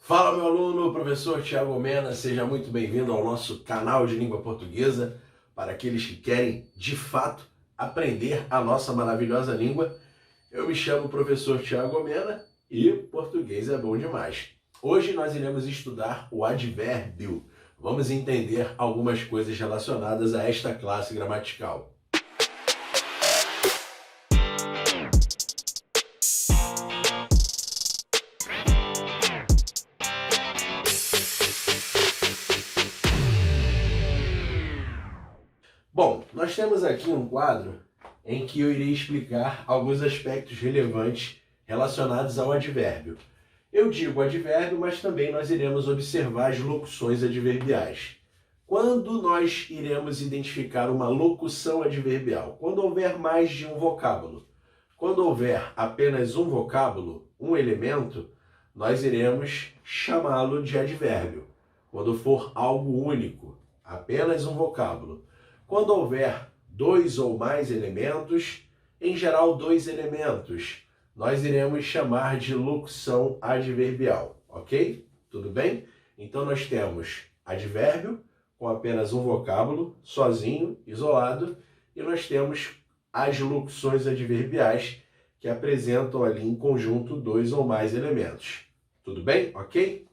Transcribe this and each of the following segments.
Fala, meu aluno, professor Thiago Mena, seja muito bem-vindo ao nosso canal de língua portuguesa para aqueles que querem, de fato, aprender a nossa maravilhosa língua. Eu me chamo professor Thiago Mena e português é bom demais. Hoje nós iremos estudar o advérbio. Vamos entender algumas coisas relacionadas a esta classe gramatical. Bom, nós temos aqui um quadro em que eu irei explicar alguns aspectos relevantes relacionados ao advérbio. Eu digo advérbio, mas também nós iremos observar as locuções adverbiais. Quando nós iremos identificar uma locução adverbial? Quando houver mais de um vocábulo. Quando houver apenas um vocábulo, um elemento, nós iremos chamá-lo de advérbio. Quando for algo único, apenas um vocábulo. Quando houver dois ou mais elementos, em geral dois elementos, nós iremos chamar de locução adverbial, ok? Tudo bem? Então nós temos advérbio com apenas um vocábulo, sozinho, isolado, e nós temos as locuções adverbiais que apresentam ali em conjunto dois ou mais elementos. Tudo bem? Ok?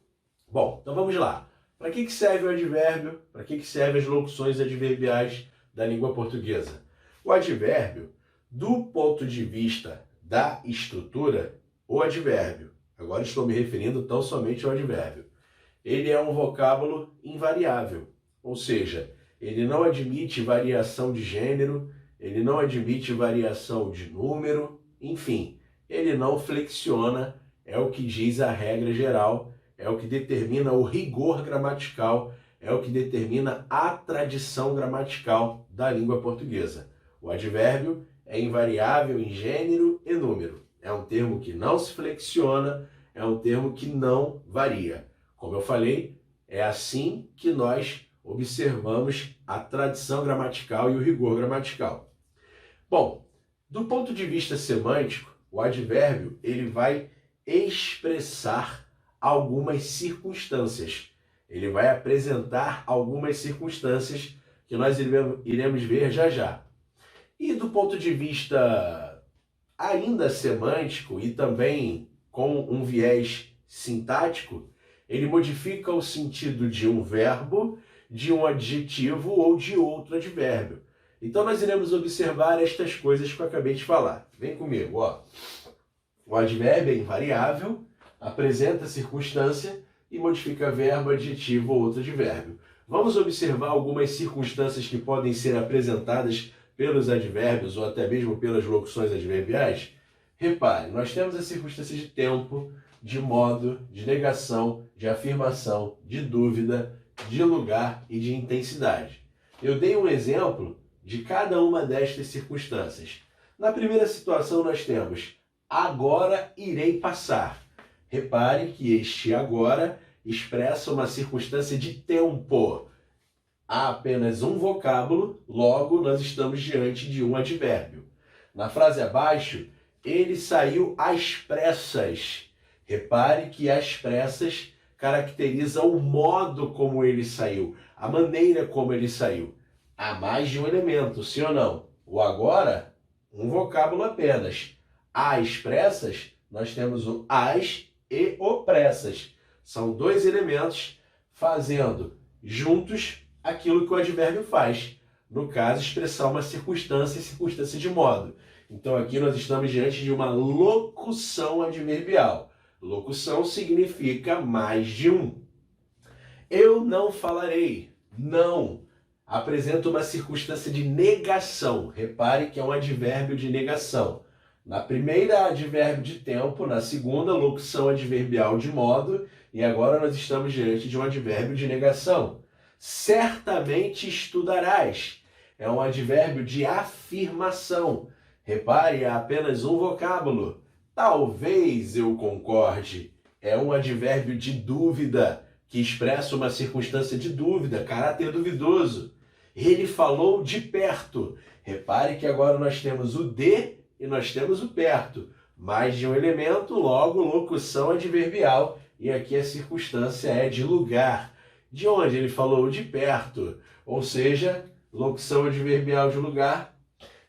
Bom, então vamos lá. Para que serve o advérbio? Para que servem as locuções adverbiais da língua portuguesa? O advérbio, do ponto de vista da estrutura, o advérbio, agora estou me referindo tão somente ao advérbio, ele é um vocábulo invariável, ou seja, ele não admite variação de gênero, ele não admite variação de número, enfim, ele não flexiona, é o que diz a regra geral, é o que determina o rigor gramatical, é o que determina a tradição gramatical da língua portuguesa. O advérbio é invariável em gênero e número. É um termo que não se flexiona, é um termo que não varia. Como eu falei, é assim que nós observamos a tradição gramatical e o rigor gramatical. Bom, do ponto de vista semântico, o advérbio ele vai expressar algumas circunstâncias. Ele vai apresentar algumas circunstâncias que nós iremos ver já já. E do ponto de vista ainda semântico e também com um viés sintático, ele modifica o sentido de um verbo, de um adjetivo ou de outro advérbio. Então nós iremos observar estas coisas que eu acabei de falar. Vem comigo, ó. O advérbio é invariável, apresenta circunstância e modifica verbo, adjetivo ou outro advérbio. Vamos observar algumas circunstâncias que podem ser apresentadas pelos advérbios ou até mesmo pelas locuções adverbiais. Repare, nós temos as circunstâncias de tempo, de modo, de negação, de afirmação, de dúvida, de lugar e de intensidade. Eu dei um exemplo de cada uma destas circunstâncias. Na primeira situação nós temos agora irei passar. Repare que este agora expressa uma circunstância de tempo. Há apenas um vocábulo, logo nós estamos diante de um advérbio. Na frase abaixo, ele saiu às pressas. Repare que às pressas caracteriza o modo como ele saiu, a maneira como ele saiu. Há mais de um elemento, sim ou não? O agora, um vocábulo apenas. Às pressas, nós temos o às e o pressas. São dois elementos fazendo juntos aquilo que o advérbio faz. No caso, expressar uma circunstância e circunstância de modo. Então aqui nós estamos diante de uma locução adverbial. Locução significa mais de um. Eu não falarei. Não. Apresenta uma circunstância de negação. Repare que é um advérbio de negação. Na primeira, advérbio de tempo, na segunda, locução adverbial de modo, e agora nós estamos diante de um advérbio de negação. Certamente estudarás. É um advérbio de afirmação. Repare, há apenas um vocábulo. Talvez eu concorde. É um advérbio de dúvida, que expressa uma circunstância de dúvida, caráter duvidoso. Ele falou de perto. Repare que agora nós temos o de e nós temos o perto. Mais de um elemento, logo locução adverbial e aqui a circunstância é de lugar. De onde? Ele falou de perto, ou seja, locução adverbial de lugar.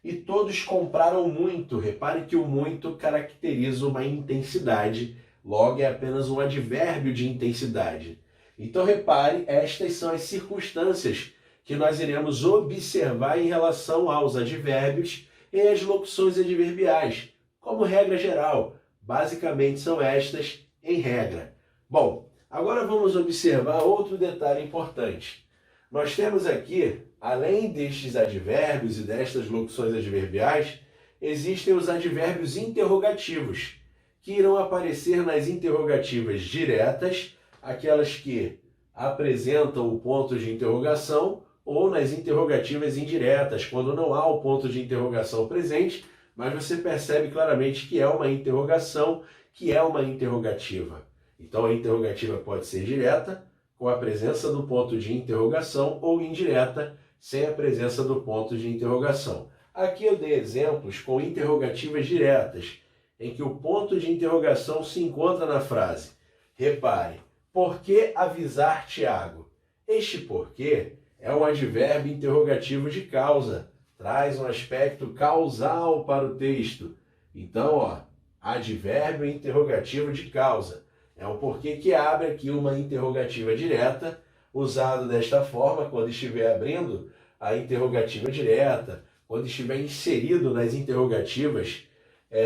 E todos compraram muito. Repare que o muito caracteriza uma intensidade, logo é apenas um advérbio de intensidade. Então repare, estas são as circunstâncias que nós iremos observar em relação aos advérbios e às locuções adverbiais. Como regra geral, basicamente são estas em regra. Bom, agora vamos observar outro detalhe importante. Nós temos aqui, além destes advérbios e destas locuções adverbiais, existem os advérbios interrogativos, que irão aparecer nas interrogativas diretas, aquelas que apresentam o ponto de interrogação, ou nas interrogativas indiretas, quando não há o ponto de interrogação presente, mas você percebe claramente que é uma interrogação, que é uma interrogativa. Então a interrogativa pode ser direta, com a presença do ponto de interrogação, ou indireta, sem a presença do ponto de interrogação. Aqui eu dei exemplos com interrogativas diretas, em que o ponto de interrogação se encontra na frase. Repare, por que avisar Tiago? Este porquê é um advérbio interrogativo de causa, traz um aspecto causal para o texto. Então, advérbio interrogativo de causa. É um porquê que abre aqui uma interrogativa direta, usado desta forma quando estiver abrindo a interrogativa direta, quando estiver inserido nas interrogativas,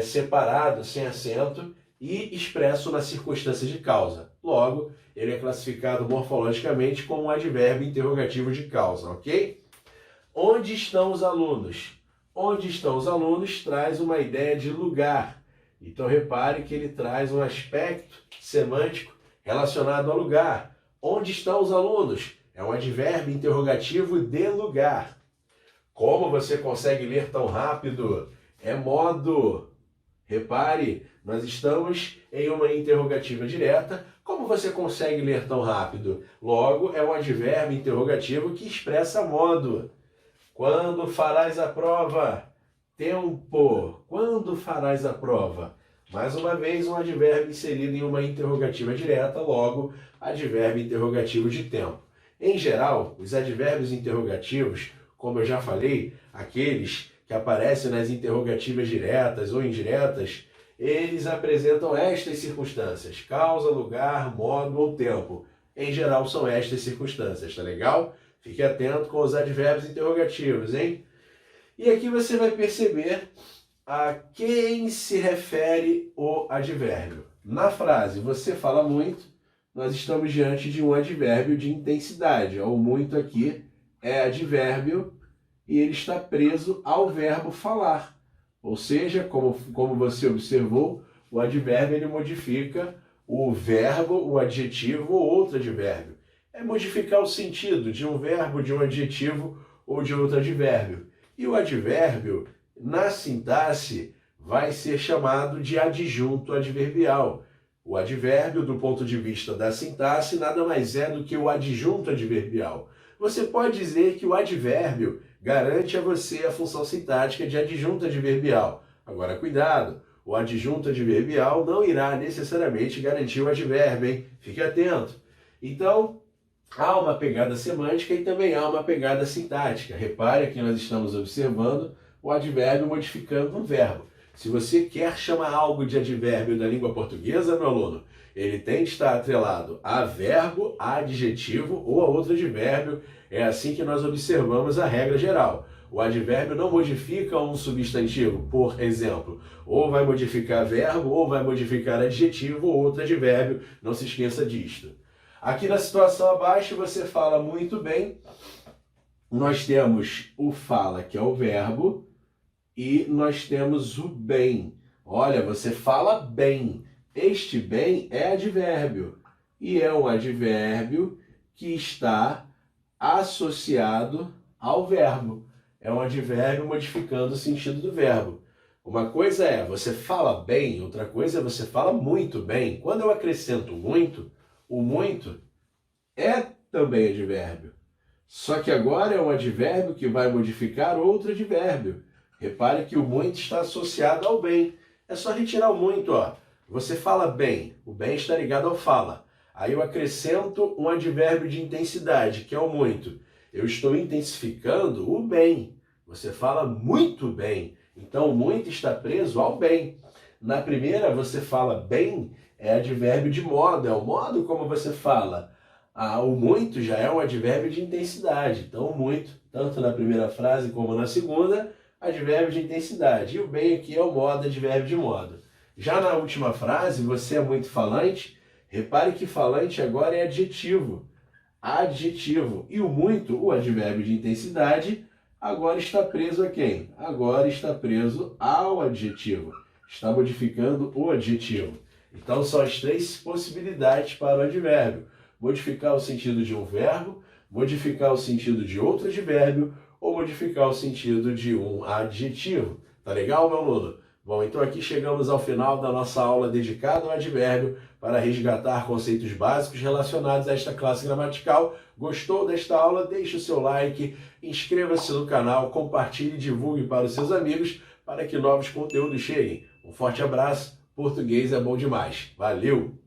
separado, sem acento, e expresso na circunstância de causa. Logo, ele é classificado morfologicamente como um advérbio interrogativo de causa, ok? Onde estão os alunos? Onde estão os alunos traz uma ideia de lugar. Então repare que ele traz um aspecto semântico relacionado ao lugar. Onde estão os alunos? É um advérbio interrogativo de lugar. Como você consegue ler tão rápido? É modo. Repare, nós estamos em uma interrogativa direta. Como você consegue ler tão rápido? Logo, é um advérbio interrogativo que expressa modo. Quando farás a prova? Tempo. Quando farás a prova? Mais uma vez, um advérbio inserido em uma interrogativa direta, logo, advérbio interrogativo de tempo. Em geral, os advérbios interrogativos, como eu já falei, aqueles que aparecem nas interrogativas diretas ou indiretas, eles apresentam estas circunstâncias: causa, lugar, modo ou tempo. Em geral, são estas circunstâncias, tá legal? Fique atento com os advérbios interrogativos, hein? E aqui você vai perceber a quem se refere o advérbio. Na frase, você fala muito, nós estamos diante de um advérbio de intensidade. O muito aqui é advérbio e ele está preso ao verbo falar. Ou seja, como você observou, o advérbio ele modifica o verbo, o adjetivo ou outro advérbio. É modificar o sentido de um verbo, de um adjetivo ou de outro advérbio. E o advérbio, na sintaxe, vai ser chamado de adjunto adverbial. O advérbio, do ponto de vista da sintaxe, nada mais é do que o adjunto adverbial. Você pode dizer que o advérbio garante a você a função sintática de adjunto adverbial. Agora, cuidado, o adjunto adverbial não irá necessariamente garantir o advérbio, hein? Fique atento. Então, há uma pegada semântica e também há uma pegada sintática. Repare que nós estamos observando o advérbio modificando um verbo. Se você quer chamar algo de advérbio da língua portuguesa, meu aluno, ele tem que estar atrelado a verbo, a adjetivo ou a outro advérbio. É assim que nós observamos a regra geral. O advérbio não modifica um substantivo, por exemplo. Ou vai modificar verbo, ou vai modificar adjetivo ou outro advérbio. Não se esqueça disto. Aqui na situação abaixo você fala muito bem. Nós temos o fala, que é o verbo, e nós temos o bem. Olha, você fala bem. Este bem é advérbio. E é um advérbio que está associado ao verbo. É um advérbio modificando o sentido do verbo. Uma coisa é você fala bem, outra coisa é você fala muito bem. Quando eu acrescento muito, o muito é também advérbio. Só que agora é um advérbio que vai modificar outro advérbio. Repare que o muito está associado ao bem. É só retirar o muito, ó. Você fala bem, o bem está ligado ao fala. Aí eu acrescento um advérbio de intensidade, que é o muito. Eu estou intensificando o bem. Você fala muito bem. Então, o muito está preso ao bem. Na primeira, você fala bem, é advérbio de modo, é o modo como você fala. O muito já é um advérbio de intensidade. Então, o muito, tanto na primeira frase como na segunda, advérbio de intensidade. E o bem aqui é o modo, advérbio de modo. Já na última frase, você é muito falante. Repare que falante agora é adjetivo. Adjetivo. E o muito, o advérbio de intensidade, agora está preso a quem? Agora está preso ao adjetivo. Está modificando o adjetivo. Então, são as três possibilidades para o advérbio. Modificar o sentido de um verbo, modificar o sentido de outro advérbio ou modificar o sentido de um adjetivo. Tá legal, meu aluno? Bom, então aqui chegamos ao final da nossa aula dedicada ao advérbio para resgatar conceitos básicos relacionados a esta classe gramatical. Gostou desta aula? Deixe o seu like, inscreva-se no canal, compartilhe e divulgue para os seus amigos para que novos conteúdos cheguem. Um forte abraço, português é bom demais. Valeu!